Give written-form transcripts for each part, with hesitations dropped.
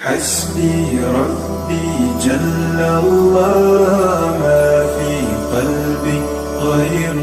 حسبي ربي جل الله ما في قلبي غير.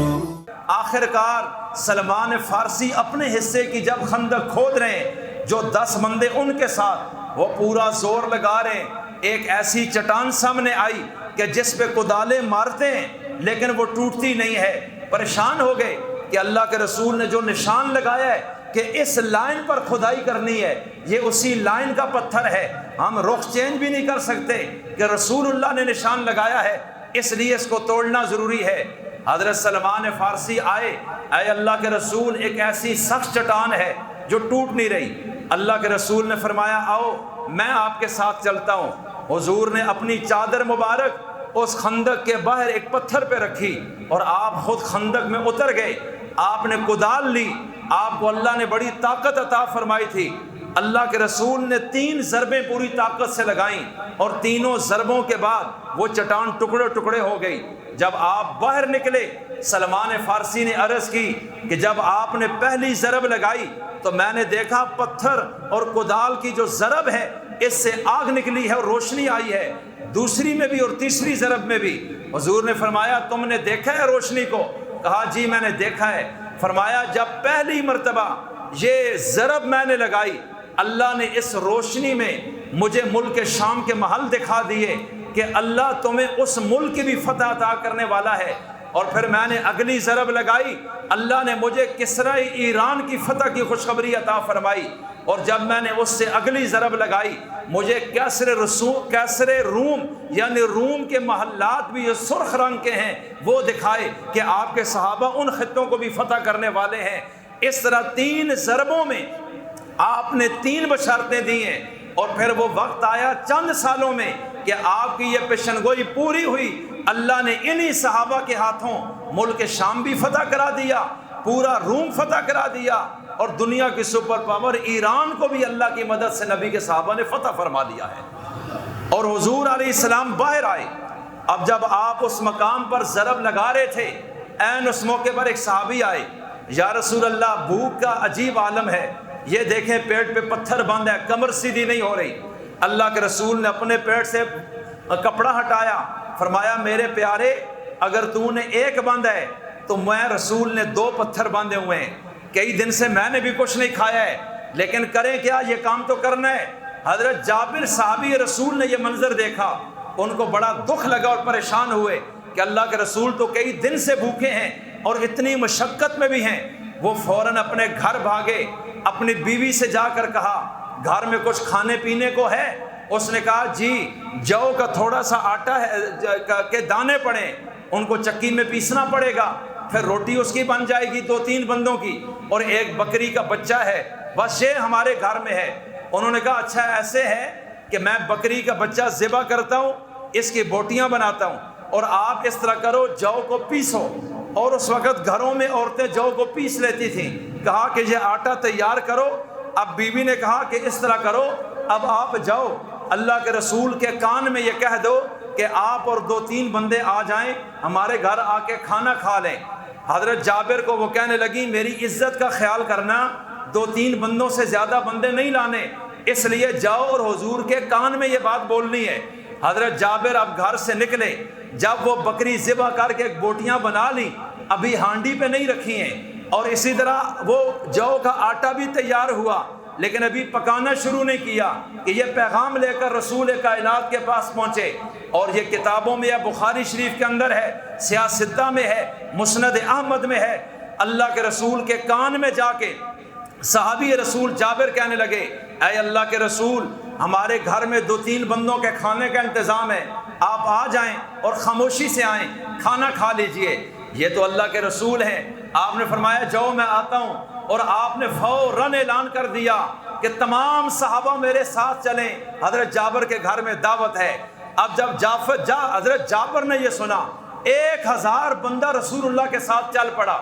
آخر کار سلمان فارسی اپنے حصے کی جب خندق کھود رہے ہیں، جو 10 بندے ان کے ساتھ وہ پورا زور لگا رہے ہیں، ایک ایسی چٹان سامنے آئی کہ جس پہ کدالیں مارتے ہیں لیکن وہ ٹوٹتی نہیں ہے۔ پریشان ہو گئے کہ اللہ کے رسول نے جو نشان لگایا ہے کہ اس لائن پر کھدائی کرنی ہے، یہ اسی لائن کا پتھر ہے، ہم رخ چینج بھی نہیں کر سکتے کہ رسول اللہ نے نشان لگایا ہے، اس لیے اس کو توڑنا ضروری ہے۔ حضرت سلمان فارسی آئے، اے اللہ کے رسول ایک ایسی سخت چٹان ہے جو ٹوٹ نہیں رہی۔ اللہ کے رسول نے فرمایا آؤ میں آپ کے ساتھ چلتا ہوں۔ حضور نے اپنی چادر مبارک اس خندق کے باہر ایک پتھر پہ رکھی اور آپ خود خندق میں اتر گئے۔ آپ نے کدال لی، آپ کو اللہ نے بڑی طاقت عطا فرمائی تھی۔ اللہ کے رسول نے 3 ضربیں پوری طاقت سے لگائیں اور تینوں ضربوں کے بعد وہ چٹان ٹکڑے ٹکڑے ہو گئی۔ جب آپ باہر نکلے، سلمان فارسی نے عرض کی کہ جب آپ نے پہلی ضرب لگائی تو میں نے دیکھا پتھر اور کدال کی جو ضرب ہے اس سے آگ نکلی ہے اور روشنی آئی ہے، دوسری میں بھی اور تیسری ضرب میں بھی۔ حضور نے فرمایا تم نے دیکھا ہے روشنی کو؟ کہا جی میں نے دیکھا ہے۔ فرمایا جب پہلی مرتبہ یہ ضرب میں نے لگائی، اللہ نے اس روشنی میں مجھے ملک شام کے محل دکھا دیے کہ اللہ تمہیں اس ملک کی بھی فتح عطا کرنے والا ہے۔ اور پھر میں نے اگلی ضرب لگائی، اللہ نے مجھے کسرا ایران کی فتح کی خوشخبری عطا فرمائی۔ اور جب میں نے اس سے اگلی ضرب لگائی، مجھے کیسر روم یعنی روم کے محلات بھی یہ سرخ رنگ کے ہیں وہ دکھائے کہ آپ کے صحابہ ان خطوں کو بھی فتح کرنے والے ہیں۔ اس طرح 3 ضربوں میں آپ نے 3 بشارتیں دی ہیں۔ اور پھر وہ وقت آیا چند سالوں میں کہ آپ کی یہ پیشنگوئی پوری ہوئی، اللہ نے انہی صحابہ کے ہاتھوں ملک شام بھی فتح کرا دیا، پورا روم فتح کرا دیا، اور دنیا کی سپر پاور ایران کو بھی اللہ کی مدد سے نبی کے صحابہ نے فتح فرما دیا ہے۔ اور حضور علیہ السلام باہر آئے۔ اب جب آپ اس مقام پر ضرب لگا رہے تھے، عین اس موقع پر ایک صحابی آئے، یا رسول اللہ بھوک کا عجیب عالم ہے، یہ دیکھیں پیٹ پہ پتھر بند ہے، کمر سیدھی نہیں ہو رہی۔ اللہ کے رسول نے اپنے پیٹ سے کپڑا ہٹایا، فرمایا میرے پیارے اگر تو نے ایک بند ہے تو میں رسول نے 2 پتھر باندھے ہوئے ہیں، کئی دن سے میں نے بھی کچھ نہیں کھایا ہے، لیکن کریں کیا، یہ کام تو کرنا ہے۔ حضرت جابر صحابی رسول نے یہ منظر دیکھا، ان کو بڑا دکھ لگا اور پریشان ہوئے کہ اللہ کے رسول تو کئی دن سے بھوکے ہیں اور اتنی مشقت میں بھی ہیں۔ وہ فوراً اپنے گھر بھاگے، اپنی بیوی سے جا کر کہا گھر میں کچھ کھانے پینے کو ہے؟ اس نے کہا جی جو کا تھوڑا سا آٹا ہے کے دانے پڑے، ان کو چکی میں پیسنا پڑے گا، پھر روٹی اس کی بن جائے گی 2-3 بندوں کی، اور ایک بکری کا بچہ ہے، بس یہ ہمارے گھر میں ہے۔ انہوں نے کہا اچھا ایسے ہے کہ میں بکری کا بچہ ذبح کرتا ہوں، اس کی بوٹیاں بناتا ہوں، اور آپ اس طرح کرو جو کو پیسو۔ اور اس وقت گھروں میں عورتیں جو کو پیس لیتی تھیں۔ کہا کہ یہ آٹا تیار کرو۔ اب بیوی نے کہا کہ اس طرح کرو، اب آپ جاؤ اللہ کے رسول کے کان میں یہ کہہ دو کہ آپ اور 2-3 بندے آ جائیں، ہمارے گھر آ کے کھانا کھا لیں۔ حضرت جابر کو وہ کہنے لگی میری عزت کا خیال کرنا، 2-3 بندوں سے زیادہ بندے نہیں لانے، اس لیے جاؤ اور حضور کے کان میں یہ بات بولنی ہے۔ حضرت جابر اب گھر سے نکلے، جب وہ بکری ذبح کر کے بوٹیاں بنا لی، ابھی ہانڈی پہ نہیں رکھی ہیں، اور اسی طرح وہ جو کا آٹا بھی تیار ہوا لیکن ابھی پکانا شروع نہیں کیا کہ یہ پیغام لے کر رسول کائنات کے پاس پہنچے۔ اور یہ کتابوں میں ہے، بخاری شریف کے اندر ہے، سیاہ ستہ میں ہے، مسند احمد میں ہے۔ اللہ کے رسول کے کان میں جا کے صحابی رسول جابر کہنے لگے اے اللہ کے رسول ہمارے گھر میں 2-3 بندوں کے کھانے کا انتظام ہے، آپ آ جائیں اور خاموشی سے آئیں، کھانا کھا لیجئے۔ یہ تو اللہ کے رسول ہیں۔ آپ نے فرمایا جاؤ میں آتا ہوں، اور آپ نے فوراً اعلان کر دیا کہ تمام صحابہ میرے ساتھ چلیں، حضرت جابر کے گھر میں دعوت ہے۔ اب جب حضرت جابر نے یہ سنا 1000 بندہ رسول اللہ کے ساتھ چل پڑا۔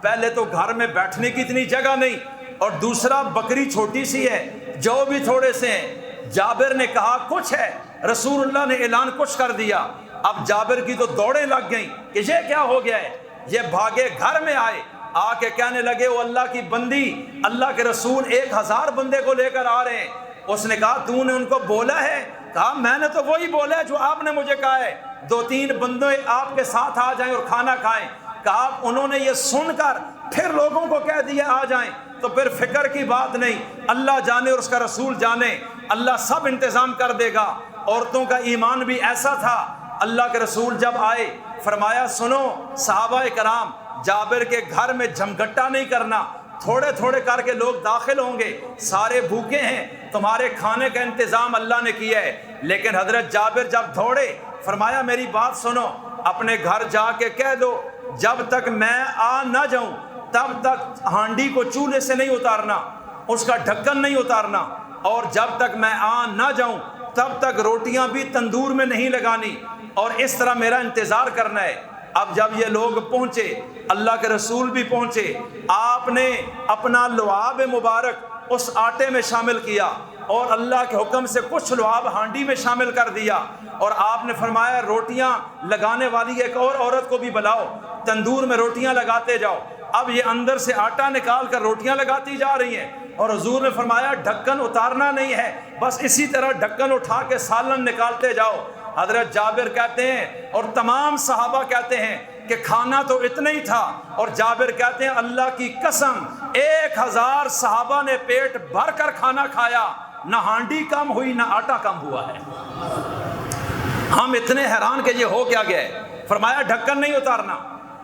پہلے تو گھر میں بیٹھنے کی اتنی جگہ نہیں، اور دوسرا بکری چھوٹی سی ہے، جو بھی تھوڑے سے ہیں۔ جابر نے کہا کچھ ہے، رسول اللہ نے اعلان کچھ کر دیا۔ اب جابر کی تو دوڑیں لگ گئیں کہ یہ کیا ہو گیا ہے۔ یہ بھاگے گھر میں آئے، آ کے کہنے لگے وہ اللہ کی بندی، اللہ کے رسول 1000 بندے کو لے کر آ رہے ہیں۔ اس نے کہا تو نے ان کو بولا ہے؟ کہا میں نے تو وہی بولا ہے جو آپ نے مجھے کہا ہے، 2-3 بندے آپ کے ساتھ آ جائیں اور کھانا کھائیں۔ کہا انہوں نے یہ سن کر پھر لوگوں کو کہہ دیا آ جائیں، تو پھر فکر کی بات نہیں، اللہ جانے اور اس کا رسول جانے، اللہ سب انتظام کر دے گا۔ عورتوں کا ایمان بھی ایسا تھا، اللہ کے رسول جب آئے فرمایا سنو صحابہ کرام، جابر کے گھر میں جھمگٹا نہیں کرنا، تھوڑے تھوڑے کر کے لوگ داخل ہوں گے، سارے بھوکے ہیں، تمہارے کھانے کا انتظام اللہ نے کیا ہے۔ لیکن حضرت جابر جب دوڑے فرمایا میری بات سنو، اپنے گھر جا کے کہہ دو جب تک میں آ نہ جاؤں تب تک ہانڈی کو چولہے سے نہیں اتارنا، اس کا ڈھکن نہیں اتارنا، اور جب تک میں آ نہ جاؤں تب تک روٹیاں بھی تندور میں نہیں لگانی، اور اس طرح میرا انتظار کرنا ہے۔ اب جب یہ لوگ پہنچے، اللہ کے رسول بھی پہنچے، آپ نے اپنا لعاب مبارک اس آٹے میں شامل کیا اور اللہ کے حکم سے کچھ لعاب ہانڈی میں شامل کر دیا، اور آپ نے فرمایا روٹیاں لگانے والی ایک اور عورت کو بھی بلاؤ، تندور میں روٹیاں لگاتے جاؤ۔ اب یہ اندر سے آٹا نکال کر روٹیاں لگاتی جا رہی ہیں، اور حضور نے فرمایا ڈھکن اتارنا نہیں ہے، بس اسی طرح ڈھکن اٹھا کے سالن نکالتے جاؤ۔ حضرت جابر کہتے ہیں اور تمام صحابہ کہتے ہیں کہ کھانا تو اتنا ہی تھا، اور جابر کہتے ہیں اللہ کی قسم 1000 صحابہ نے پیٹ بھر کر کھانا کھایا، نہ ہانڈی کم ہوئی نہ آٹا کم ہوا ہے۔ ہم اتنے حیران کہ یہ ہو کیا گیا ہے۔ فرمایا ڈھکن نہیں اتارنا۔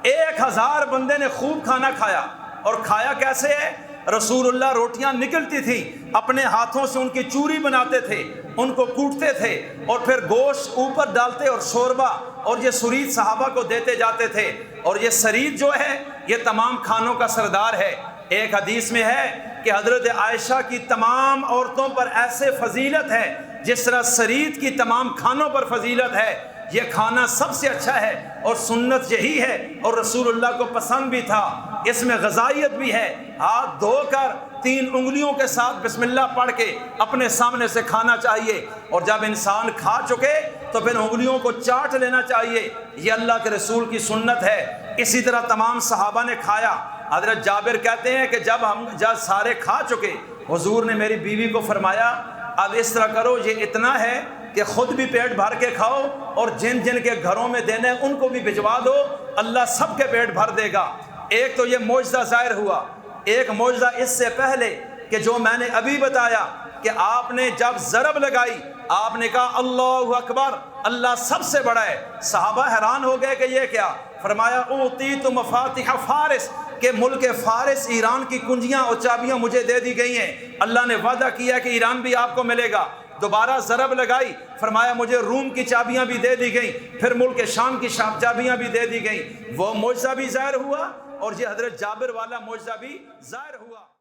1000 بندے نے خوب کھانا کھایا، اور کھایا کیسے ہے؟ رسول اللہ روٹیاں نکلتی تھی، اپنے ہاتھوں سے ان کی چوری بناتے تھے، ان کو کوٹتے تھے، اور پھر گوشت اوپر ڈالتے اور شوربہ اور یہ سرید صحابہ کو دیتے جاتے تھے۔ اور یہ سرید جو ہے یہ تمام کھانوں کا سردار ہے۔ ایک حدیث میں ہے کہ حضرت عائشہ کی تمام عورتوں پر ایسے فضیلت ہے جس طرح سرید کی تمام کھانوں پر فضیلت ہے۔ یہ کھانا سب سے اچھا ہے اور سنت یہی ہے، اور رسول اللہ کو پسند بھی تھا۔ اس میں غذائیت بھی ہے، ہاتھ دھو کر 3 انگلیوں کے ساتھ بسم اللہ پڑھ کے اپنے سامنے سے کھانا چاہیے، اور جب انسان کھا چکے تو پھر انگلیوں کو چاٹ لینا چاہیے، یہ اللہ کے رسول کی سنت ہے۔ اسی طرح تمام صحابہ نے کھایا۔ حضرت جابر کہتے ہیں کہ جب سارے کھا چکے، حضور نے میری بیوی کو فرمایا اب اس طرح کرو، یہ اتنا ہے کہ خود بھی پیٹ بھر کے کھاؤ، اور جن جن کے گھروں میں دینے ان کو بھی بھجوا دو، اللہ سب کے پیٹ بھر دے گا۔ ایک تو یہ معجزہ ظاہر ہوا، ایک معجزہ اس سے پہلے کہ جو میں نے ابھی بتایا کہ آپ نے جب ضرب لگائی آپ نے کہا اللہ اکبر، اللہ سب سے بڑا ہے۔ صحابہ حیران ہو گئے کہ یہ کیا؟ فرمایا اوتیت مفاتیح فارس، کہ ملک فارس ایران کی کنجیاں اور چابیاں مجھے دے دی گئی ہیں، اللہ نے وعدہ کیا کہ ایران بھی آپ کو ملے گا۔ دوبارہ ضرب لگائی، فرمایا مجھے روم کی چابیاں بھی دے دی گئیں، پھر ملک شام کی چابیاں بھی دے دی گئیں۔ وہ معجزہ بھی ظاہر ہوا، اور یہ حضرت جابر والا معجزہ بھی ظاہر ہوا۔